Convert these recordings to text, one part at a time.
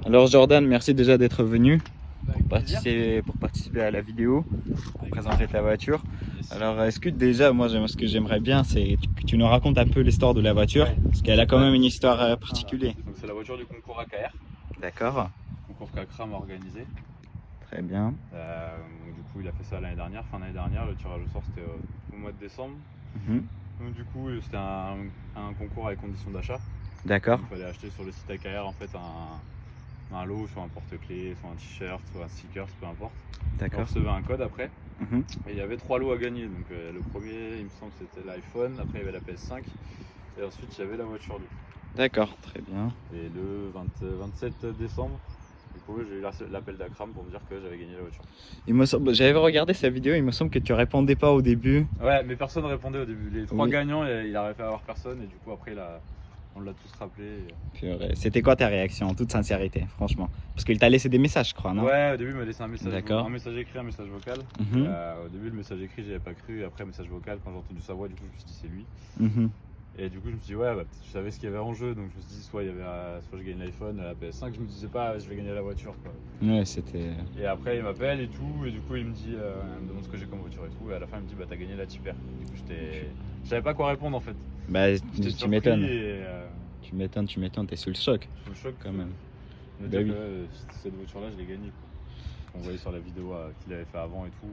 Alors Jordan, merci déjà d'être venu Avec pour participer à la vidéo, pour présenter ta voiture. Yes. Alors est-ce que déjà, moi ce que j'aimerais bien, c'est que tu nous racontes un peu l'histoire de la voiture, Ouais. parce qu'elle a quand même une histoire particulière. Donc c'est la voiture du concours AKR, D'accord, concours qu'Akram a organisé. très bien. Donc, du coup il a fait ça l'année dernière, fin d'année dernière, le tirage au sort c'était au mois de décembre. Mhm. Donc du coup c'était un concours avec conditions d'achat. D'accord, Il fallait acheter sur le site AKR en fait un lot, soit un porte-clés, soit un t-shirt, soit un sticker, peu importe. On d'accord. recevait un code après. Mhm. Et il y avait 3 lots à gagner. Donc le premier, il me semble que c'était l'iPhone, après il y avait la PS5 et ensuite il y avait la voiture 2. D'accord, très bien. Et le 27 décembre, du coup j'ai eu l'appel d'Akram pour me dire que j'avais gagné la voiture. J'avais regardé sa vidéo, il me semble que tu répondais pas au début. Ouais, mais personne répondait au début. Les 3 Oui. gagnants, il arrivait à avoir personne et du coup après on l'a tous rappelé. Purée. C'était quoi ta réaction en toute sincérité, franchement? Parce qu'il t'a laissé des messages, je crois, non? Ouais, au début il m'a laissé un message écrit, un message vocal. Mhm. Au début le message écrit j'avais pas cru, et après message vocal, quand j'ai entendu sa voix du coup je me suis dit c'est lui. Mhm. Et du coup je me suis dit ouais, peut-être je savais ce qu'il y avait en jeu, donc je me suis dit soit je gagne l'iPhone, la PS5, je me disais pas je vais gagner la voiture quoi. Ouais, c'était... Et après il m'appelle et tout, et du coup il me dit, il me demande ce que j'ai comme voiture et tout, et à la fin il me dit bah t'as gagné la Tipper. Du coup je savais pas quoi répondre en fait. Bah, J'étais tu surpris m'étonnes. et Tu m'étonnes, t'es sous le choc, sous le choc quand même. de me Bah dire oui. que cette voiture là je l'ai gagnée quoi. On voyait sur la vidéo qu'il avait fait avant et tout.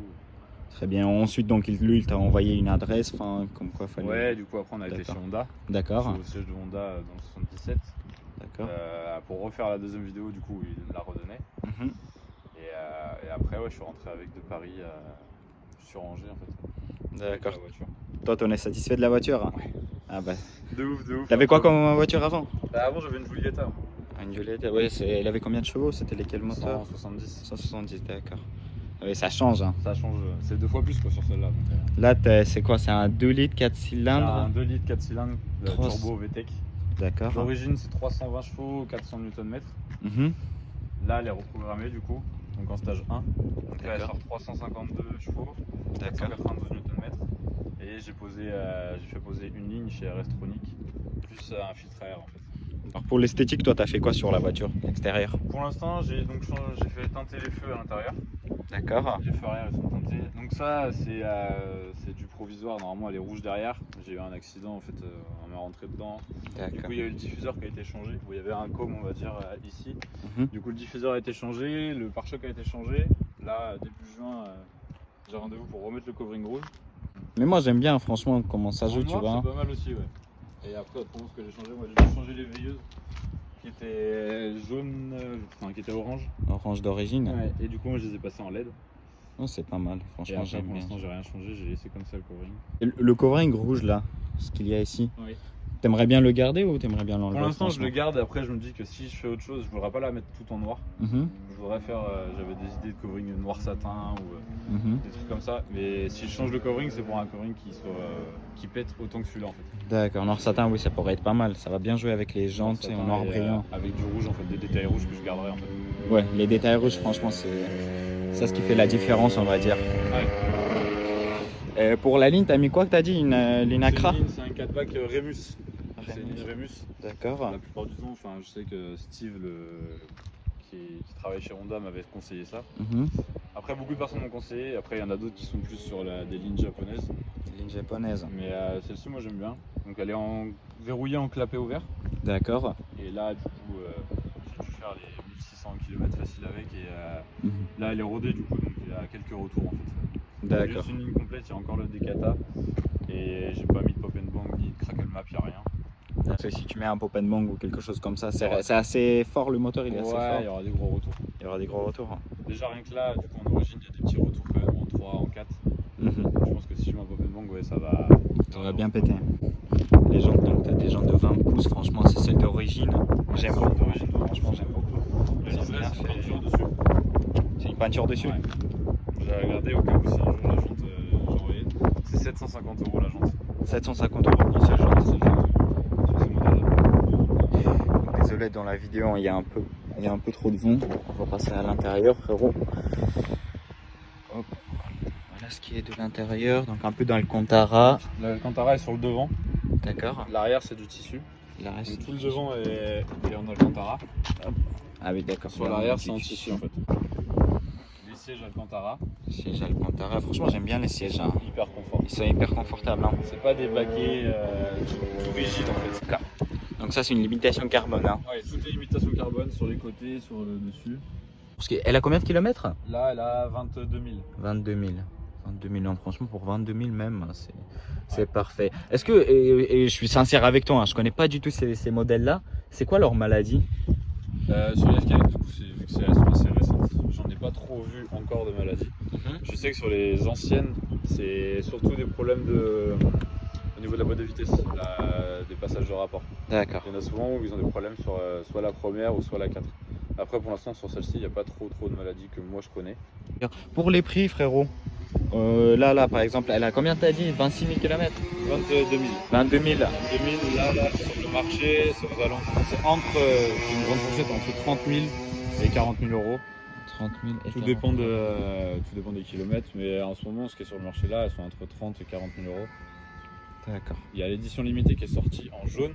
Très bien. Ensuite, donc, lui, il t'a envoyé une adresse, enfin, comme quoi fallait... Ouais, du coup après on a été chez D'accord. Honda. D'accord, Au siège de Honda dans le 77. d'accord. Pour refaire la deuxième vidéo, du coup, il me la redonnait. Mhm. Et après, ouais, je suis rentré avec de Paris sur Angers en fait. Avec D'accord. la voiture. Toi, t'en es satisfait de la voiture, hein? Ouais. Ah bah... De ouf, de ouf. T'avais quoi comme voiture avant? Bah, avant, j'avais une Giulietta. Une Violette, ouais, elle avait combien de chevaux? C'était lesquels moteurs? 170. 170, d'accord. Oui, ça change, hein. Ça change, c'est 2 fois plus quoi sur celle-là. Là, c'est quoi? C'est un 2 litres, 4 C'est cylindres? un 2 litres 4 cylindres Trois- turbo VTEC. D'accord. L'origine, c'est 320 chevaux, 400 Nm. Mhm. Là, elle est reprogrammée du coup, donc en stage 1. Donc là, elle D'accord. sort 352 chevaux, D'accord. 492 Nm. Et j'ai fait poser une ligne chez RS-Tronic, plus un filtre à air en fait. Alors pour l'esthétique, toi, t'as fait quoi sur la voiture, l'extérieur? Pour l'instant, j'ai fait teinter les feux à l'intérieur. D'accord. Les feux arrière, ils sont teintés. Donc ça, c'est du provisoire. Normalement, elle est rouge derrière. J'ai eu un accident en fait, on m'a rentré dedans. Du D'accord. coup, il y a eu le diffuseur qui a été changé. Où il y avait un cône, on va dire, ici. Mhm. Du coup, le diffuseur a été changé, le pare-choc a été changé. Là, début juin, j'ai rendez-vous pour remettre le covering rouge. Mais moi, j'aime bien, franchement, comment ça joue, En tu noir, vois. c'est pas mal aussi, ouais. Et après, autrement, ce que j'ai changé, moi j'ai changé les veilleuses qui étaient jaunes, enfin qui étaient orange. Orange d'origine. Ouais. Et du coup, moi je les ai passées en LED. Oh, c'est pas mal, Et franchement, après, j'aime pour bien. l'instant, j'ai rien changé, j'ai laissé comme ça le covering. Et le covering rouge, là, ce qu'il y a ici, Oui. t'aimerais bien le garder ou t'aimerais bien l'enlever? Pour l'instant, je le franchement garde et après, je me dis que si je fais autre chose, je voudrais pas la mettre tout en noir. Mhm. Je voudrais faire, j'avais des idées de covering noir satin ou Mhm. des trucs comme ça. Mais si je change le covering, c'est pour un covering qui pète autant que celui-là en fait. D'accord, noir satin, oui, ça pourrait être pas mal. Ça va bien jouer avec les jantes, Satin en noir et, brillant. avec du rouge en fait, des détails rouges que je garderai en fait. Ouais, les détails rouges, franchement, c'est ça ce qui fait la différence, on va dire. Ouais. Pour la ligne, t'as mis quoi que t'as dit? Une ligne Accra? C'est un 4-bac Remus. C'est une ligne Remus. D'accord. La plupart du temps, enfin, je sais que Steve, qui travaille chez Honda, m'avait conseillé ça. Mhm. Après, beaucoup de personnes m'ont conseillé. Après, il y en a d'autres qui sont plus sur des lignes japonaises. Ligne japonaise. Mais celle-ci, moi, j'aime bien. Donc, elle est verrouillée en clapet ouvert. D'accord. Et là, du coup, j'ai dû faire les 1600 km facile avec. Et Mhm. là, elle est rodée, du coup, donc il y a quelques retours en fait. D'accord. Juste une ligne complète, il y a encore le Decata. Et j'ai pas mis de pop and bang ni de crackle map, il n'y a rien. Parce que si tu mets un pop and bang ou quelque chose comme ça, c'est assez fort, le moteur, il est assez Ouais, fort. il y aura des gros retours. Il y aura des gros retours. Déjà rien que là, du coup en origine, il y a des petits retours quand même en 3, en 4. Mhm. Je pense que si je mets un pop and bang, ouais, ça va bien péter. Les jantes, donc t'as des jantes de 20 pouces, franchement, c'est celle d'origine. J'aime beaucoup. d'origine. Franchement, j'aime beaucoup. Le Ils ont livret, bien c'est fait. une peinture dessus. C'est une peinture dessus. Ouais. J'ai regardé au cas où si un jour la jante, j'ai envoyé. C'est 750 € la jante. 750 € une seule jante. Sur ce modèle. Désolé, dans la vidéo, il y a un peu trop de vent. On va passer à l'intérieur, frérot. Hop. Voilà ce qui est de l'intérieur, donc un peu dans le Contara. Le Alcantara est sur le devant. D'accord. L'arrière, c'est du tissu. La Donc, reste. tout le devant est en Alcantara. Ah oui, d'accord. Sur l'arrière, c'est en tissu en fait. Les sièges Alcantara. Siège Alcantara. Franchement, j'aime bien les sièges. Hein. Hyper confort. Ils sont hyper confortables. Hein. C'est pas des baquets tout rigides en fait. Donc ça, c'est une limitation carbone. Hein. Ouais, toutes les limitations carbone sur les côtés, sur le dessus. Elle a combien de kilomètres? Là, elle a 22 000. 22 000. 22 000, non, franchement, pour 22 000 même, c'est parfait. Est-ce que, et je suis sincère avec toi, hein, je connais pas du tout ces modèles-là. C'est quoi leur maladie? Sur les FK, du coup, vu que elles sont assez récentes, j'en ai pas trop vu encore de maladie. Je sais que sur les anciennes, c'est surtout des problèmes au niveau de la boîte de vitesse, des passages de rapport. D'accord. Il y en a souvent où ils ont des problèmes sur soit la première ou soit la 4. Après, pour l'instant, sur celle-ci, il n'y a pas trop de maladies que moi je connais. Pour les prix, frérot, là, par exemple, elle a combien t'as dit? 26 000 km? 22 000. 22 000. 22 000, là, sur le marché, c'est entre une grande fourchette entre 30 000 et 40 000 euros. 30 000 et Tout dépend des kilomètres, mais en ce moment, ce qui est sur le marché là, elles sont entre 30 et 40 000 euros. D'accord. Il y a l'édition limitée qui est sortie en jaune,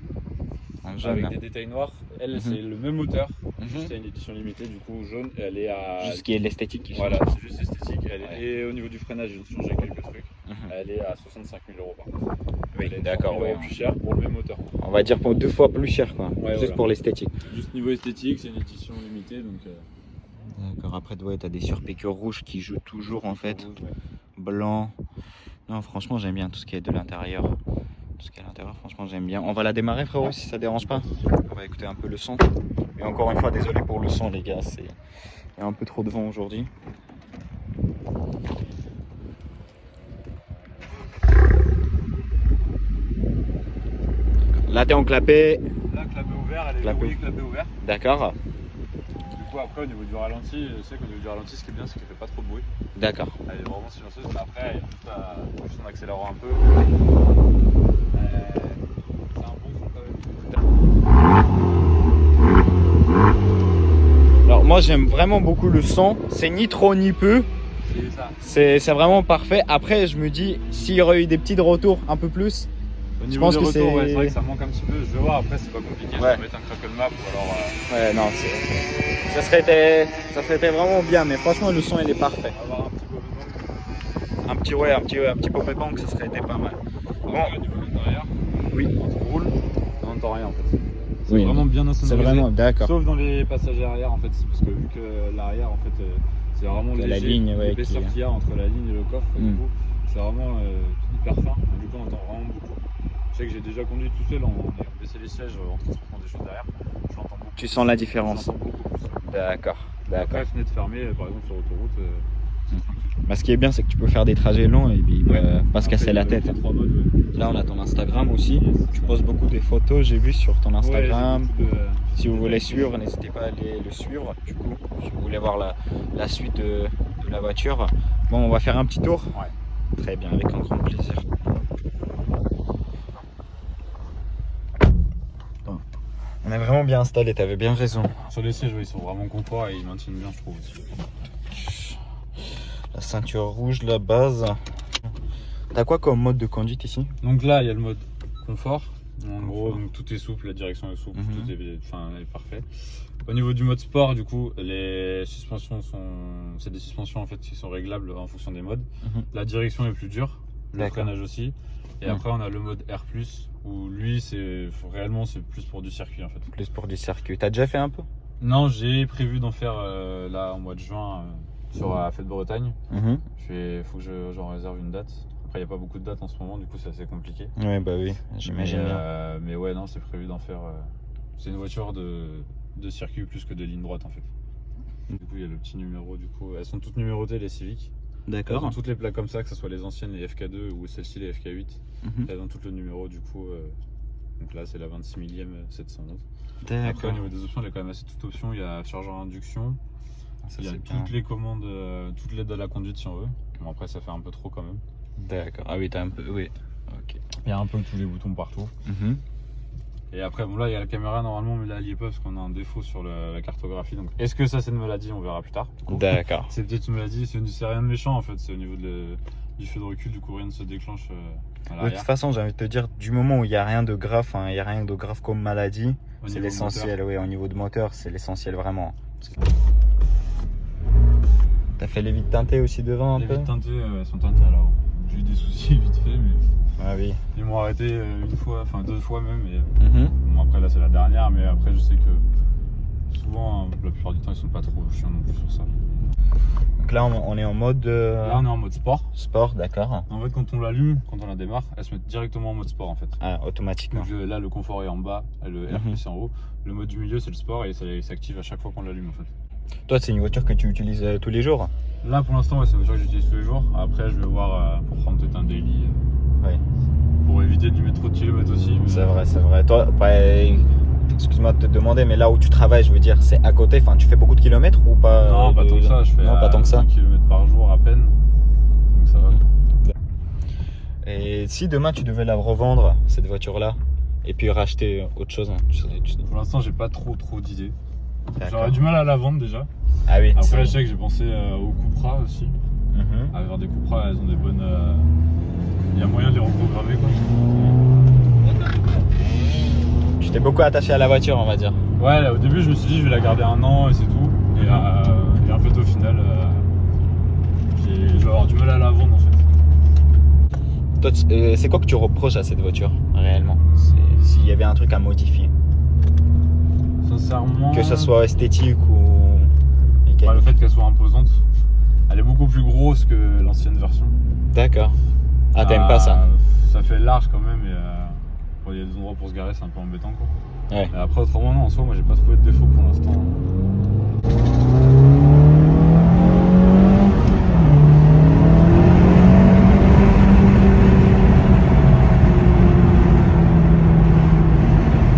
avec des détails noirs. Elle, c'est le même moteur, juste une édition limitée, du coup jaune, et elle est à. Juste ce qui est l'esthétique qui change. Voilà, c'est juste esthétique. Et au niveau du freinage, ils ont changé quelques trucs. Elle est à 65 000 euros par contre. Oui, elle est d'accord. 30 000 euros plus cher pour le même moteur. On va dire pour 2 fois plus cher, quoi. Ouais, juste voilà. pour l'esthétique. Juste niveau esthétique, c'est une édition limitée, donc. D'accord, après, ouais, tu as des surpiqûres rouges qui jouent toujours en fait. Rouge, ouais. Blanc. Non, franchement, j'aime bien tout ce qui est de l'intérieur. Tout ce qui est à l'intérieur, franchement, j'aime bien. On va la démarrer, frérot, si ça dérange pas. On va écouter un peu le son. Et encore une fois, désolé pour le son, les gars. Il y a un peu trop de vent aujourd'hui. Là, t'es en clapet. Là, clapet ouvert, elle est Clapet. verrouillée, clapet ouvert. D'accord. Du coup, après, au niveau du ralenti, je sais qu'au niveau du ralenti, ce qui est bien, c'est qu'elle fait pas trop de bruit. D'accord. Elle est vraiment silencieuse, mais après, juste en accélérant un peu, c'est un bon son quand même. Alors, moi, j'aime vraiment beaucoup le son. C'est ni trop ni peu. C'est ça. C'est vraiment parfait. Après, je me dis, s'il y aurait eu des petits retours un peu plus. Au niveau pense des que retours, c'est- ouais, c'est vrai que ça manque un petit peu. Je vais voir, après, c'est pas compliqué. Ouais. Je vais mettre un crackle map ou alors. Ouais, non, ça serait été vraiment bien, mais franchement, le son, il est parfait. Avoir un petit peu de Un petit pop bank, ça serait été pas mal. Bon, au niveau de l'intérieur, Oui. quand tu roules, on n'entend rien en fait. C'est Oui. vraiment bien C'est insonorisé. vraiment d'accord. Sauf dans les passagers arrière en fait, c'est parce que vu que l'arrière en fait c'est vraiment Il y a la léger, ligne, ouais, l'épaisseur qui- qu'il y a entre la ligne et le coffre, du Mm. coup c'est vraiment hyper fin, donc du coup on entend vraiment beaucoup. Je sais que j'ai déjà conduit tout seul en ayant baissé les sièges en transportant des choses derrière, je l'entends beaucoup. Tu sens la différence. Je l'entends beaucoup plus. D'accord. Après fenêtre fermée, par exemple sur l'autoroute, c'est tranquille. Bah, ce qui est bien, c'est que tu peux faire des trajets longs et puis pas se casser Après, la il y a tête. 3 modes, ouais. Là, on a ton Instagram aussi. Yes. Tu poses beaucoup des photos, j'ai vu sur ton Instagram. Ouais, j'ai beaucoup de- Si vous voulez suivre, n'hésitez pas à aller le suivre. Du coup, si vous voulez voir la suite de la voiture. Bon, on va faire un petit tour. Ouais. Très bien, avec un grand plaisir. Bon. On est vraiment bien installé, t'avais bien raison. Sur les sièges, ouais, ils sont vraiment confort et ils maintiennent bien, je trouve aussi. La ceinture rouge, la base. T'as quoi comme mode de conduite ici? Donc là, il y a le mode confort. En gros, donc, tout est souple, la direction est souple, tout est parfait. Au niveau du mode sport, du coup, les suspensions c'est des suspensions en fait qui sont réglables en fonction des modes. La direction est plus dure, le D'accord. freinage aussi. Et après, on a le mode R+, où lui, réellement, c'est plus pour du circuit en fait. Plus pour du circuit. T'as déjà fait un peu? Non, j'ai prévu d'en faire là en mois de juin sur la Fête Bretagne. Faut que j'en réserve une date. Après, il n'y a pas beaucoup de dates en ce moment, du coup, c'est assez compliqué. Ouais, bah oui, j'imagine bien. Mais ouais, non, c'est prévu d'en faire. C'est une voiture de circuit plus que de ligne droite en fait. Du coup, il y a le petit numéro. Du coup, elles sont toutes numérotées, les Civic. Elles ont toutes les plaques comme ça, que ce soit les anciennes, les FK2 ou celles-ci, les FK8. Elles ont toutes le numéro. Du coup, donc là, c'est la 26 millième 711. Après, D'accord. au niveau des options, il y a quand même assez toute option. Il y a chargeur à induction. Ça, Il y a c'est bien. toutes les commandes, toute l'aide à la conduite si on veut. Bon, après, ça fait un peu trop quand même. D'accord. Ah oui, t'as un peu. Oui. Ok. Il y a un peu tous les boutons partout. Et après, bon là, il y a la caméra normalement, mais là, il n'y est pas parce qu'on a un défaut sur la cartographie. Donc, est-ce que ça, c'est une maladie? On verra plus tard. Du coup. D'accord. C'est peut-être une maladie, c'est rien de méchant en fait. C'est au niveau de du feu de recul, du coup rien ne se déclenche à De l'arrière. toute façon, j'ai envie de te dire, du moment où il n'y a rien de grave, hein, il y a rien de grave comme maladie, Au c'est niveau l'essentiel, oui, au niveau de moteur, c'est l'essentiel vraiment. T'as fait les vitres teintées aussi devant un Les peu? vitres teintées, elles sont teintées là-haut. J'ai eu des soucis vite fait, mais Ah oui. ils m'ont arrêté une fois, enfin 2 fois même. Et Mhm. bon, après là c'est la dernière, mais après je sais que souvent, la plupart du temps, ils sont pas trop chiants non plus sur ça. Donc là, on est en mode Là on est en mode sport. sport, d'accord. En fait, quand on l'allume, quand on la démarre, elle se met directement en mode sport en fait. Ah, automatiquement. Donc là, le confort est en bas, et le air Mhm. est en haut. Le mode du milieu, c'est le sport et ça s'active à chaque fois qu'on l'allume en fait. Toi, c'est une voiture que tu utilises tous les jours? Là pour l'instant, ouais, c'est une voiture que j'utilise tous les jours. Après, je vais voir pour prendre peut-être un daily Oui, pour éviter de lui mettre trop de kilomètres aussi. mais- c'est vrai, c'est vrai. Toi, excuse-moi de te demander, mais là où tu travailles, je veux dire, c'est à côté, enfin, tu fais beaucoup de kilomètres ou pas? Non, pas tant que ça, je fais Non, pas tant que ça. 5 km par jour à peine. Donc ça va. Et si demain tu devais la revendre, cette voiture-là, et puis racheter autre chose, hein, Pour l'instant, j'ai pas trop d'idées. D'accord. J'aurais du mal à la vendre déjà. Ah oui, Après, c'est- je sais que j'ai pensé aux Cupra aussi. Mhm. Avoir des Cupra, elles ont des bonnes. Il y a moyen de les reprogrammer quoi. Tu t'es beaucoup attaché à la voiture, on va dire. Ouais, là, au début, je me suis dit, je vais la garder 1 an et c'est tout. Et en fait, au final, je vais avoir du mal à la vendre en fait. Toi, c'est quoi que tu reproches à cette voiture, réellement? S'il y avait un truc à modifier, Sincèrement. que ce soit esthétique ou le mécanique. fait qu'elle soit imposante. Elle est beaucoup plus grosse que l'ancienne version. D'accord. Ah, t'aimes pas ça? Ça fait large quand même et bon, il y a des endroits pour se garer, c'est un peu embêtant quoi. Ouais. Et après, autrement, non, en soi, moi j'ai pas trouvé de défaut pour l'instant.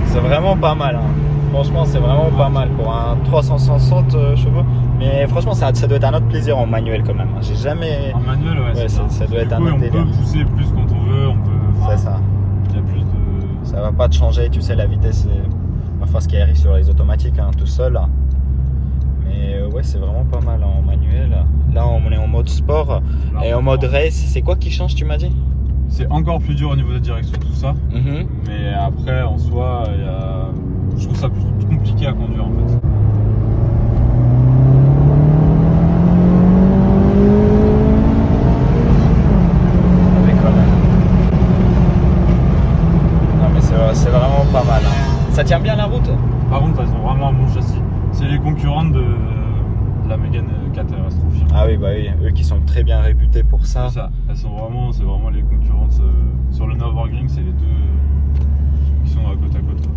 C'est vraiment pas mal, hein. Franchement, c'est vraiment pas mal pour un 360 chevaux. Mais franchement, ça doit être un autre plaisir en manuel quand même. J'ai jamais. En manuel, ouais, Ouais, c'est ça doit être un Du coup, autre on délire. peut pousser plus quand on veut, on peut. C'est ça. Il y a plus de. Ça va pas te changer, tu sais, la vitesse, parfois ce qui arrive sur les automatiques, hein, tout seul. Mais ouais, c'est vraiment pas mal en manuel. Là, on est en mode sport. Là, Et on en mode prend. race, c'est quoi qui change, tu m'as dit? C'est encore plus dur au niveau de la direction, tout ça. Mhm. Mais après, en soi, je trouve ça plus compliqué à conduire en fait. Avec quand même. Non, mais c'est vraiment pas mal, hein. Ça tient bien la route? Par contre, elles ont vraiment un bon châssis. C'est les concurrentes de la Mégane 4 RS Trophy. Ah oui, bah oui, eux qui sont très bien réputés pour ça. C'est ça. C'est vraiment les concurrentes. Sur le Nürburgring, c'est les deux qui sont à côte à côte.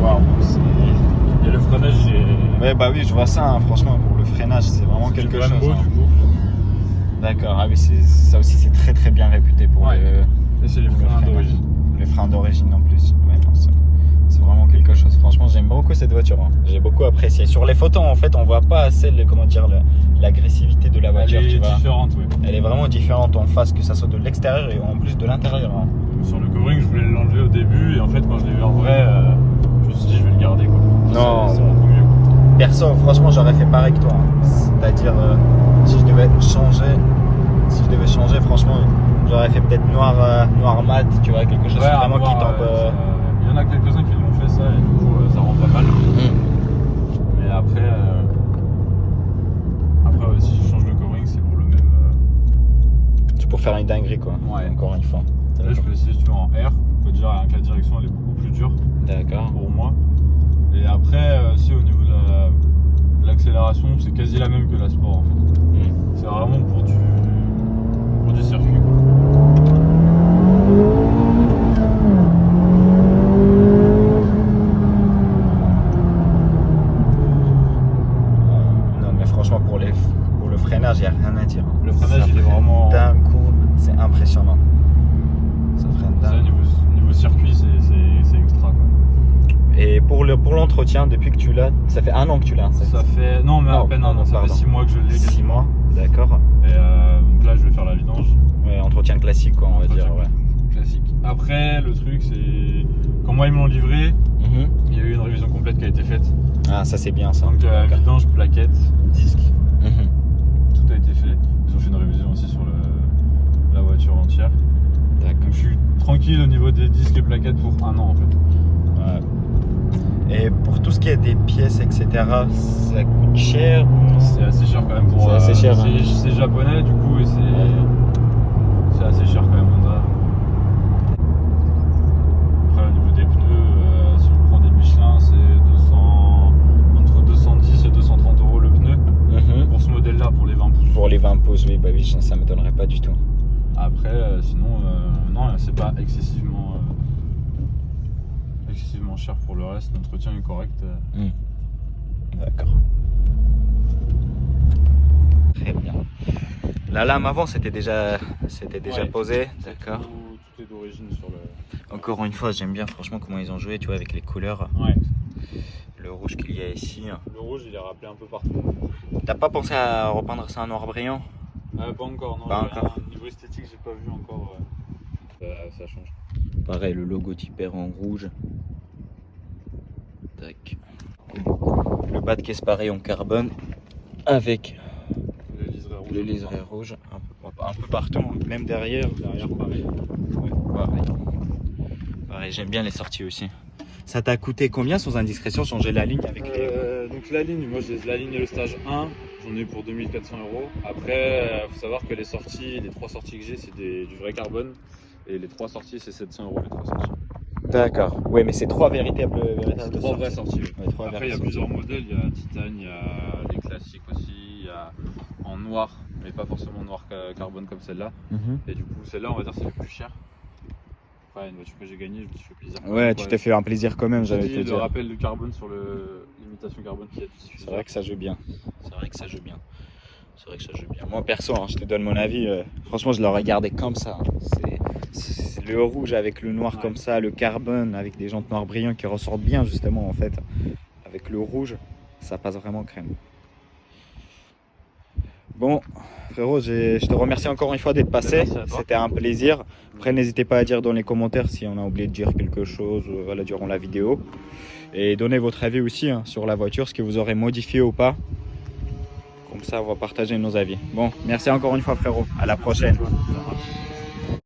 Waouh, Et le freinage, j'ai. Ouais, bah oui, je vois ça, hein. Franchement, pour le freinage, c'est vraiment quelque chose. Brembo, Hein. du coup. D'accord, ah oui, ça aussi, c'est très très bien réputé pour Ouais. le. Et c'est les pour le freins freinage. d'origine. Les freins d'origine en plus. Ouais, non, c'est vraiment quelque chose. Franchement, j'aime beaucoup cette voiture, hein. J'ai beaucoup apprécié. Sur les photos, en fait, on voit pas assez l'agressivité de la voiture. Elle Tu est vois. différente, oui. Elle est vraiment différente en face, que ça soit de l'extérieur et en plus de l'intérieur, hein. Sur le covering, je voulais l'enlever au début et en fait, quand je l'ai vu en vrai, je me suis dit, je vais le garder quoi. Non. C'est beaucoup mieux. Perso, franchement, j'aurais fait pareil que toi, hein. C'est-à-dire, si je devais changer, franchement, j'aurais fait peut-être noir mat, tu vois, quelque chose Ouais, à vraiment qui voir, tombe. il y en a quelques-uns qui l'ont fait ça et du coup, ça rend pas mal. Mais après, ouais, si je change le covering, c'est pour le même. C'est pour faire une dinguerie, quoi. Ouais. Encore une fois. Là, je peux essayer si tu veux en R. On peut dire que la direction elle est beaucoup plus dure D'accord. pour moi. Et après, aussi au niveau de l'accélération, c'est quasi la même que la sport en fait. C'est vraiment pour du circuit quoi. Non, mais franchement, pour le freinage, il n'y a rien à dire. Le freinage, Ça il est freine vraiment. d'un coup, c'est impressionnant. Ça freine Ça, d'un coup. niveau circuit, c'est extra quoi. Et pour l'entretien, depuis que tu l'as, ça fait 1 an que tu l'as. Ça fait. Non, mais à peine un an, ça fait 6 mois que je l'ai. 6 mois, d'accord. Et donc là, je vais faire la vidange. Ouais, entretien classique, quoi, on va dire. Ouais. classique. Après, le truc, c'est quand moi ils me l'ont livré, il y a eu une révision complète qui a été faite. Ah, ça c'est bien ça. Donc vidange, plaquettes, disque, tout a été fait. Ils ont fait une révision aussi sur la voiture entière. D'accord. Donc je suis tranquille au niveau des disques et plaquettes pour 1 an en fait. Ouais. Et pour tout ce qui est des pièces, etc., ça coûte cher? C'est assez cher quand même pour. C'est assez cher. Hein. C'est japonais du coup et c'est assez cher quand même Honda. Après au niveau des pneus, si on prend des Michelin, c'est entre 210 et 230 € le pneu. Pour ce modèle-là, pour les 20 pouces. Pour les 20 pouces, oui, bah oui, ça ne m'étonnerait pas du tout. Après, sinon, non, c'est pas excessivement cher pour le reste. L'entretien est correct. D'accord. Très bien. La lame avant, c'était déjà posé. D'accord. Tout est d'origine sur le. Encore une fois, j'aime bien franchement comment ils ont joué, tu vois, avec les couleurs. Ouais. Le rouge qu'il y a ici. Le rouge, il est rappelé un peu partout. T'as pas pensé à repeindre ça en noir brillant? Pas encore, non. Pas encore. Niveau esthétique, j'ai pas vu encore. Ça change. Pareil, le logo typé en rouge. Tac. Le bas de caisse pareil en carbone avec Les liserés rouges. les liserés rouges un peu partout, même derrière. Derrière, pareil. Ouais, pareil, j'aime bien les sorties aussi. Ça t'a coûté combien sans indiscrétion changer la ligne avec les... Donc la ligne, moi j'ai la ligne et le stage 1, j'en ai pour 2400 €. Après, il faut savoir que les 3 sorties que j'ai, c'est du vrai carbone. Et les 3 sorties, c'est 700 € les 3 sorties. D'accord, ouais, mais c'est 3 véritables C'est 3 vraies sorties. Oui. Ouais, 3 Après, il y a plusieurs modèles, il y a Titane, il y a les classiques aussi, il y a en noir, mais pas forcément noir carbone comme celle-là. Et du coup, celle-là, on va dire, c'est le plus cher. Enfin, une voiture que j'ai gagnée, je me suis fait plaisir. Ouais, tu t'es fait un plaisir quand même, j'allais te Le dire. rappel de carbone sur l'imitation carbone qu'il y a du diffuseur. C'est vrai que ça joue bien. Moi perso, hein, je te donne mon avis. Franchement, je l'aurais gardé comme ça. C'est le rouge avec le noir comme ça, le carbone avec des jantes noires brillantes qui ressortent bien justement en fait. Avec le rouge, ça passe vraiment crème. Bon, frérot, je te remercie encore une fois d'être passé. C'était un plaisir. Après, n'hésitez pas à dire dans les commentaires si on a oublié de dire quelque chose voilà, durant la vidéo. Et donnez votre avis aussi hein, sur la voiture, ce que vous aurez modifié ou pas. Comme ça, on va partager nos avis. Bon, merci encore une fois, frérot. À la prochaine.